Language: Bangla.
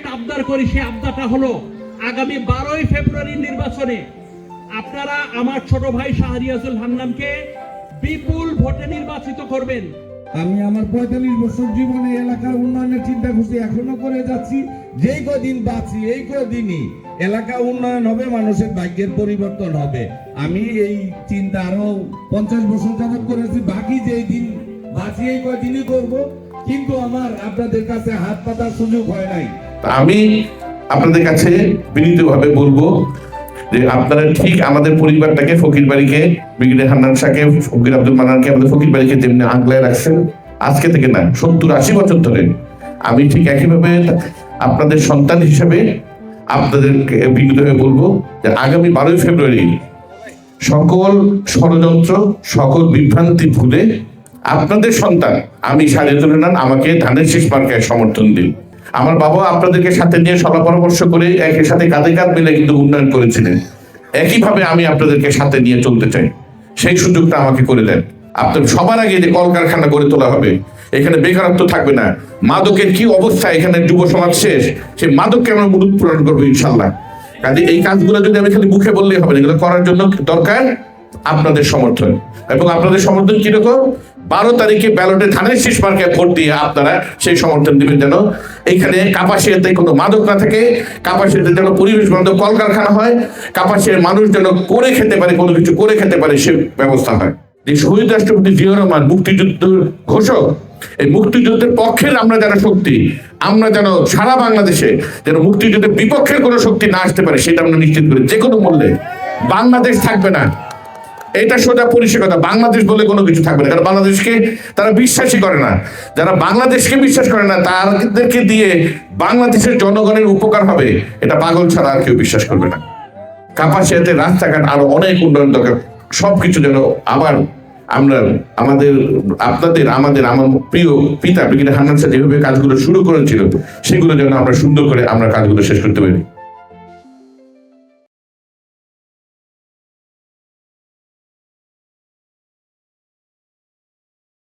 একটা আবদার করি, সেই আবদারটা হলো আগামী 12ই ফেব্রুয়ারি নির্বাচনে আপনারা আমার ছোট ভাই শাহরিয়াজুল হান্নানকে বিপুল ভোটে নির্বাচিত করবেন। আমি আমার 45 বছর জীবনে এলাকার উন্নয়নের চিন্তা করছি, এখনো করে যাচ্ছি। যেই কদিন বাঁচি এই কদিনই এলাকা উন্নয়ন হবে, মানুষের ভাগ্যের পরিবর্তন হবে। আমি এই চিন্তা আরো 50 বছর যাবত করেছি। বাকি যেই দিন বাঁচি এই কদিনই করব, কিন্তু আমার আপনাদের কাছে হাত পাতার সুযোগ হয় নাই। আমি আপনাদের কাছে বিনীতভাবে বলবো যে আপনারা ঠিক আমাদের পরিবারটাকে, ফকির বাড়িকে, ব্রিগেডিয়ার হান্নান শাহকে, ফকির আব্দুল মান্নানকে, আমাদের ফকির বাড়িকে যেমনি আগলায় রাখছেন আজকে থেকে না 70-80 বছর ধরে, আমি ঠিক একইভাবে আপনাদের সন্তান হিসেবে আপনাদেরকে বিনীতভাবে বলবো যে আগামী 12ই ফেব্রুয়ারি সকল ষড়যন্ত্র, সকল বিভ্রান্তি ভুলে আপনাদের সন্তান আমি শাহরিয়াজুল হান্নান আমাকে ধানের শীষ মার্কায় সমর্থন দিন। আমার বাবা আপনাদেরকে সাথে নিয়ে সলা পরামর্শ করে একই সাথে কাঁধে কাঁধ মিলে কিন্তু উন্নয়ন করেছিলেন। একইভাবে আমি আপনাদেরকে সাথে নিয়ে চলতে চাই, সেই সুযোগটা আমাকে করে দেন। আপনার সবার আগে যে কলকারখানা গড়ে তোলা হবে, এখানে বেকারত্ব থাকবে না। মাদকের কি অবস্থা, এখানে যুব সমাজ শেষ, সেই মাদককে আমরা মুলুক পূরণ করবো ইনশাল্লাহ। কাজে এই কাজগুলো যদি আমি খালি মুখে বললেই হবে না, এগুলো করার জন্য দরকার আপনাদের সমর্থন। এবং আপনাদের সমর্থন কিরকম, 12 তারিখে ব্যালটে ধানের শীষ মার্কায় ভোট দিয়ে আপনারা সেই সমর্থন দিবেন, যেন এইখানে কাপাসিয়াতে কোনো মাদক না থাকে, কাপাসিয়াতে যেন পরিবেশ বান্ধব কলকারখানা হয়, কাপাসিয়ার মানুষ যেন করে খেতে পারে, কোনো কিছু করে খেতে পারে সে ব্যবস্থা হয়। যে শহীদ রাষ্ট্রপতি জিয়াউর রহমান মুক্তিযুদ্ধ ঘোষক, এই মুক্তিযুদ্ধের পক্ষের আমরা যারা শক্তি, আমরা যেন সারা বাংলাদেশে যেন মুক্তিযুদ্ধের বিপক্ষের কোনো শক্তি না আসতে পারে সেটা আমরা নিশ্চিত করি। যে কোনো মূল্যে বাংলাদেশ থাকবে না, এটা সোজা পরিষ্কার। বাংলাদেশ বলে কোনো কিছু থাকবে না, কারণ বাংলাদেশকে তারা বিশ্বাসই করে না। যারা বাংলাদেশকে বিশ্বাস করে না তাদেরকে দিয়ে বাংলাদেশের জনগণের উপকার হবে, এটা পাগল ছাড়া আর কেউ বিশ্বাস করবে না। কাপাসিয়াতে রাস্তাঘাট আরো অনেক উন্নয়ন দরকার, সবকিছু যেন আবার আমরা আমার প্রিয় পিতা ব্রিগেডিয়ার হান্নান শাহ যেভাবে কাজগুলো শুরু করেছিল সেগুলো যেন আমরা সুন্দর করে আমরা কাজগুলো শেষ করতে পারি।